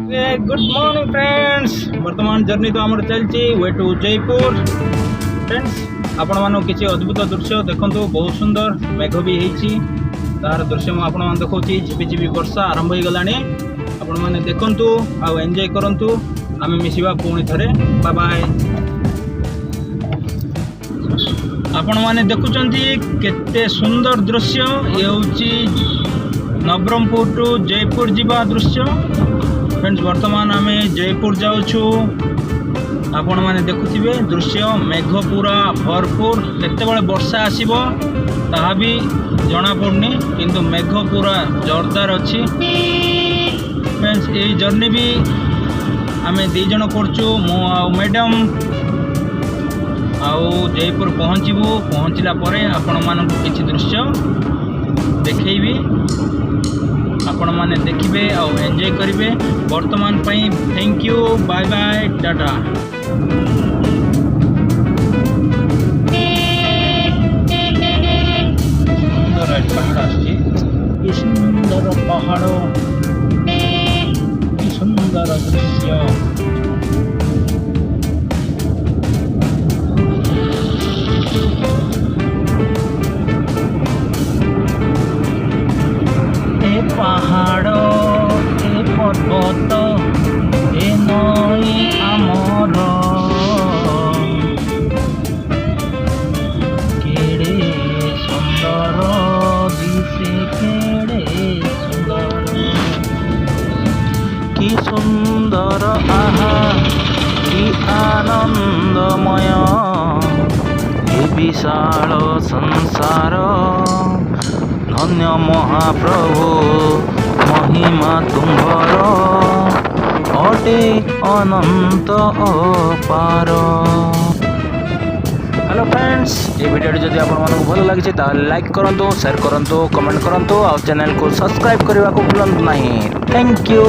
Good morning friends. वर्तमान journey तो आम चलती वे टू जयपुर। फ्रेंड्स आपण मान किसी अद्भुत दृश्य देखो, बहुत सुंदर मेघ भी होती तार दृश्य मुझे देखा झिपिझिपि वर्षा आरंभ हो गला। आपण मैंने देखु आउ एंजॉय करंतु। आम मिसिबा पुणी थे। Bye bye. आपण मैंने देखुंती केते सुंदर दृश्य। ये हूँ नवरंगपुर टू जयपुर जीवा दृश्य। फ्रेंड्स वर्तमान आम जयपुर जाऊँ। आपण मैंने देखुथिबे दृश्य मेघ पूरा भरपूर। केतेबेले वर्षा आसीबो ताहा भी जना पड़नी, किंतु मेघ पूरा जोरदार अच्छी। फ्रेंड्स ये जर्नी भी आम दी जन करचु, मु आ मैडम आउ जयपुर पहुँचबू। पहुँचला परे आपण मानकु किछि दृश्य देखैबी। आपण माने देखिबे आउ एंजॉय करिवे। वर्तमान पई thank you, bye bye, tata. सुंदर पहाड़, सुंदर दृश्य। पहाड़ ए पर्वत ए नई आमर केड़े सुंदर दिसे, केड़े सुंदर, कि सुंदर आहा कि आनंदमय ए विशाल संसार। धन्य महाप्रभु महिमा तुम्हार अटे अनंत अपार। हेलो फ्रेंड्स, ये वीडियो जदि आपको भल लगी लाइक करूँ, शेयर करूँ, कमेंट करूँ और चैनल को सब्सक्राइब करने को भूलु नहीं। Thank you.